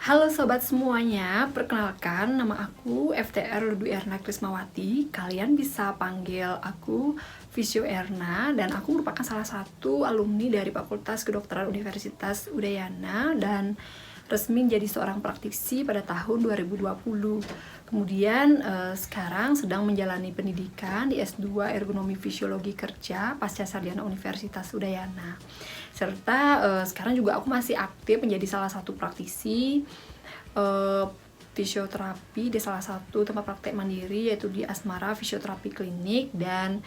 Halo sobat semuanya, perkenalkan nama aku FTR Ludu Erna Krismawati. Kalian bisa panggil aku Visio Erna dan aku merupakan salah satu alumni dari Fakultas Kedokteran Universitas Udayana dan resmi menjadi seorang praktisi pada tahun 2020. Kemudian sekarang sedang menjalani pendidikan di S2 Ergonomi Fisiologi Kerja pasca sarjana Universitas Udayana. Serta sekarang juga aku masih aktif menjadi salah satu praktisi fisioterapi di salah satu tempat praktek mandiri, yaitu di Asmara Fisioterapi Klinik dan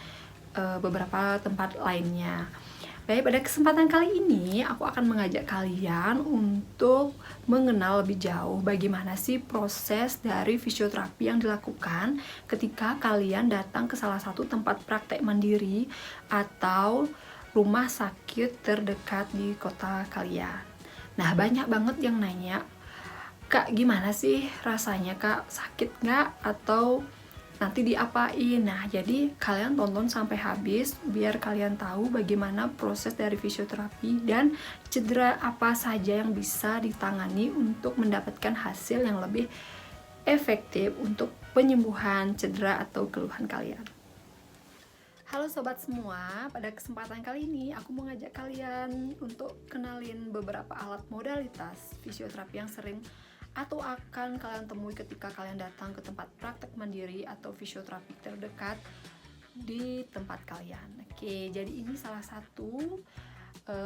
beberapa tempat lainnya. Baik, pada kesempatan kali ini aku akan mengajak kalian untuk mengenal lebih jauh bagaimana sih proses dari fisioterapi yang dilakukan ketika kalian datang ke salah satu tempat praktek mandiri atau rumah sakit terdekat di kota kalian. Nah, banyak banget yang nanya, "Kak, gimana sih rasanya, Kak? Sakit nggak? Atau nanti diapain?" Nah, jadi kalian tonton sampai habis biar kalian tahu bagaimana proses dari fisioterapi dan cedera apa saja yang bisa ditangani untuk mendapatkan hasil yang lebih efektif untuk penyembuhan cedera atau keluhan kalian. Halo sobat semua, pada kesempatan kali ini aku mau ngajak kalian untuk kenalin beberapa alat modalitas fisioterapi yang sering atau akan kalian temui ketika kalian datang ke tempat praktek mandiri atau fisioterapi terdekat di tempat kalian. Oke, jadi ini salah satu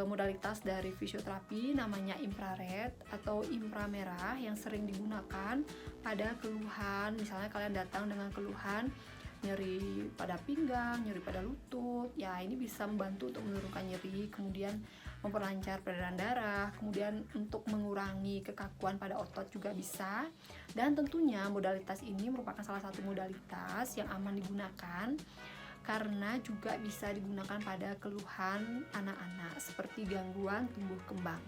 modalitas dari fisioterapi, namanya infrared atau inframerah, yang sering digunakan pada keluhan. Misalnya kalian datang dengan keluhan nyeri pada pinggang, nyeri pada lutut, ya ini bisa membantu untuk menurunkan nyeri, kemudian memperlancar peredaran darah, kemudian untuk mengurangi kekakuan pada otot juga bisa. Dan tentunya modalitas ini merupakan salah satu modalitas yang aman digunakan karena juga bisa digunakan pada keluhan anak-anak seperti gangguan tumbuh kembang.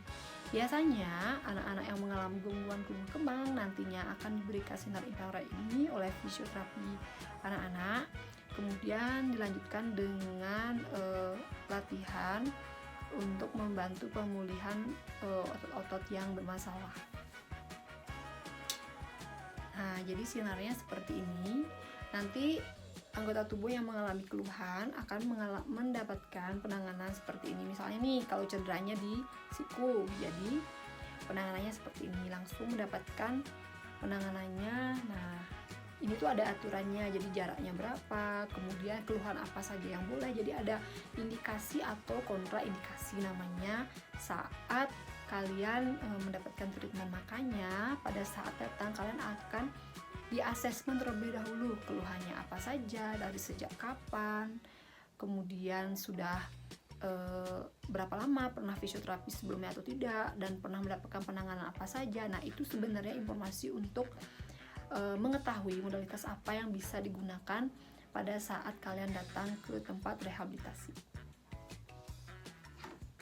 Biasanya anak-anak yang mengalami gangguan tumbuh kembang nantinya akan diberikan sinar infrared ini oleh fisioterapi anak-anak, kemudian dilanjutkan dengan latihan untuk membantu pemulihan otot-otot yang bermasalah. Nah, jadi sinarnya seperti ini. Nanti anggota tubuh yang mengalami keluhan akan mendapatkan penanganan seperti ini. Misalnya nih, kalau cederanya di siku, jadi penanganannya seperti ini, langsung mendapatkan penanganannya. Nah, ini tuh ada aturannya, jadi jaraknya berapa, kemudian keluhan apa saja yang boleh, jadi ada indikasi atau kontraindikasi namanya saat kalian mendapatkan treatment. Makanya pada saat datang kalian akan di asesmen terlebih dahulu, keluhannya apa saja, dari sejak kapan, kemudian sudah berapa lama pernah fisioterapi sebelumnya atau tidak, dan pernah mendapatkan penanganan apa saja. Nah, itu sebenarnya informasi untuk mengetahui modalitas apa yang bisa digunakan pada saat kalian datang ke tempat rehabilitasi.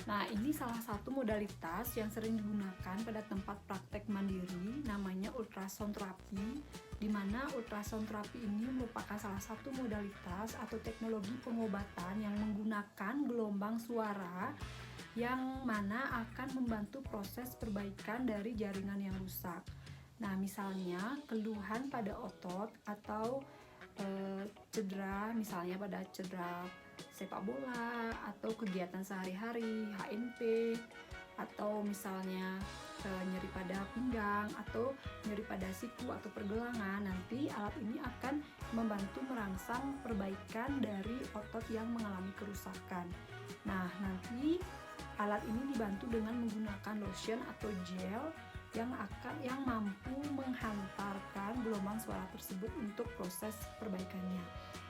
Nah, ini salah satu modalitas yang sering digunakan pada tempat praktek mandiri, namanya ultrasound terapi, di mana ultrasound terapi ini merupakan salah satu modalitas atau teknologi pengobatan yang menggunakan gelombang suara yang mana akan membantu proses perbaikan dari jaringan yang rusak. Nah, misalnya keluhan pada otot atau cedera, misalnya pada cedera sepak bola atau kegiatan sehari-hari, HNP, atau misalnya nyeri pada pinggang atau nyeri pada siku atau pergelangan, nanti alat ini akan membantu merangsang perbaikan dari otot yang mengalami kerusakan. Nah, nanti alat ini dibantu dengan menggunakan lotion atau gel yang mampu menghantarkan gelombang suara tersebut untuk proses perbaikannya.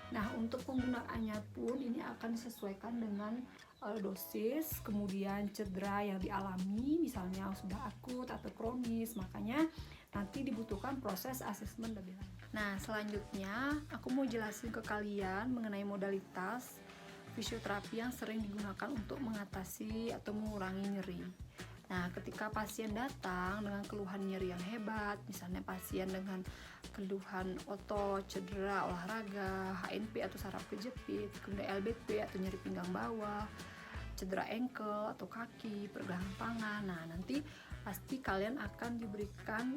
Nah, untuk penggunaannya pun ini akan disesuaikan dengan dosis, kemudian cedera yang dialami, misalnya sudah akut atau kronis, makanya nanti dibutuhkan proses asesmen lebih lanjut. Nah, selanjutnya aku mau jelasin ke kalian mengenai modalitas fisioterapi yang sering digunakan untuk mengatasi atau mengurangi nyeri. Nah, ketika pasien datang dengan keluhan nyeri yang hebat, misalnya pasien dengan keluhan otot, cedera olahraga, HNP atau saraf kejepit, kemudian LBP atau nyeri pinggang bawah, cedera ankle atau kaki, pergelangan tangan. Nah, nanti pasti kalian akan diberikan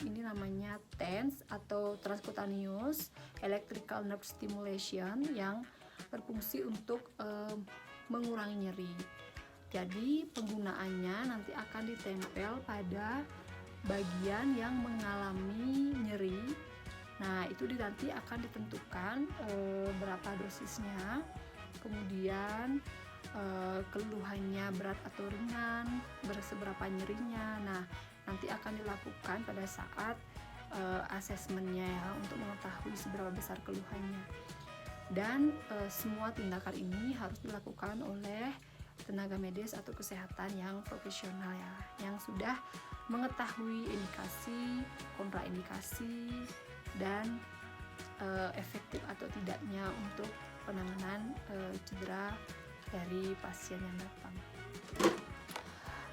ini namanya TENS atau transcutaneous electrical nerve stimulation yang berfungsi untuk mengurangi nyeri. Jadi penggunaannya nanti akan ditempel pada bagian yang mengalami nyeri. Nah, itu nanti akan ditentukan berapa dosisnya, kemudian keluhannya berat atau ringan, seberapa nyerinya. Nah, nanti akan dilakukan pada saat asesmennya ya, untuk mengetahui seberapa besar keluhannya. Dan semua tindakan ini harus dilakukan oleh tenaga medis atau kesehatan yang profesional ya, yang sudah mengetahui indikasi, kontraindikasi, dan efektif atau tidaknya untuk penanganan cedera dari pasien yang datang.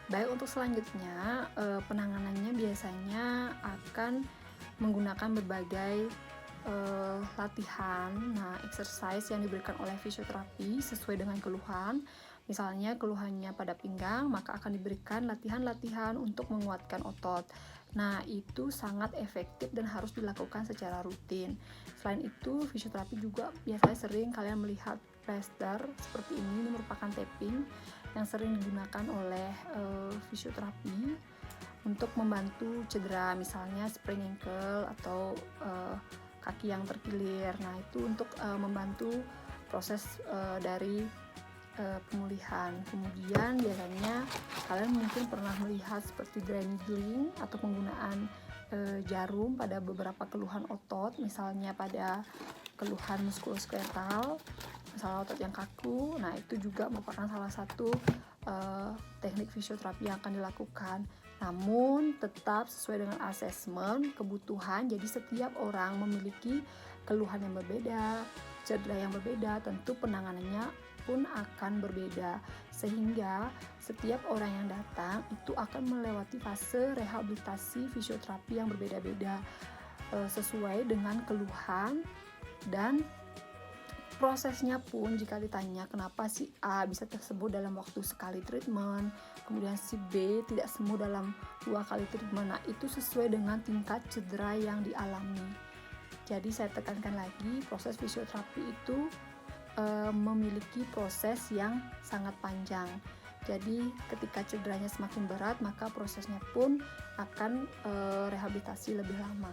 Baik, untuk selanjutnya penanganannya biasanya akan menggunakan berbagai latihan, exercise yang diberikan oleh fisioterapi sesuai dengan keluhan. Misalnya keluhannya pada pinggang, maka akan diberikan latihan-latihan untuk menguatkan otot. Nah, itu sangat efektif dan harus dilakukan secara rutin. Selain itu, fisioterapi juga biasanya sering kalian melihat plaster seperti ini merupakan tapping yang sering digunakan oleh fisioterapi untuk membantu cedera, misalnya sprain ankle atau kaki yang terkilir. Nah, itu untuk membantu proses dari pemulihan. Kemudian biasanya kalian mungkin pernah melihat seperti grinding atau penggunaan jarum pada beberapa keluhan otot, misalnya pada keluhan muskuloskeletal, misalnya otot yang kaku. Nah, itu juga merupakan salah satu teknik fisioterapi yang akan dilakukan. Namun tetap sesuai dengan asesmen kebutuhan. Jadi setiap orang memiliki keluhan yang berbeda, cedera yang berbeda, tentu penanganannya pun akan berbeda, sehingga setiap orang yang datang itu akan melewati fase rehabilitasi fisioterapi yang berbeda-beda sesuai dengan keluhan. Dan prosesnya pun jika ditanya kenapa si A bisa tersembuh dalam waktu sekali treatment, kemudian si B tidak sembuh dalam 2 kali treatment, nah itu sesuai dengan tingkat cedera yang dialami. Jadi saya tekankan lagi, proses fisioterapi itu memiliki proses yang sangat panjang. Jadi ketika cederanya semakin berat, maka prosesnya pun akan rehabilitasi lebih lama.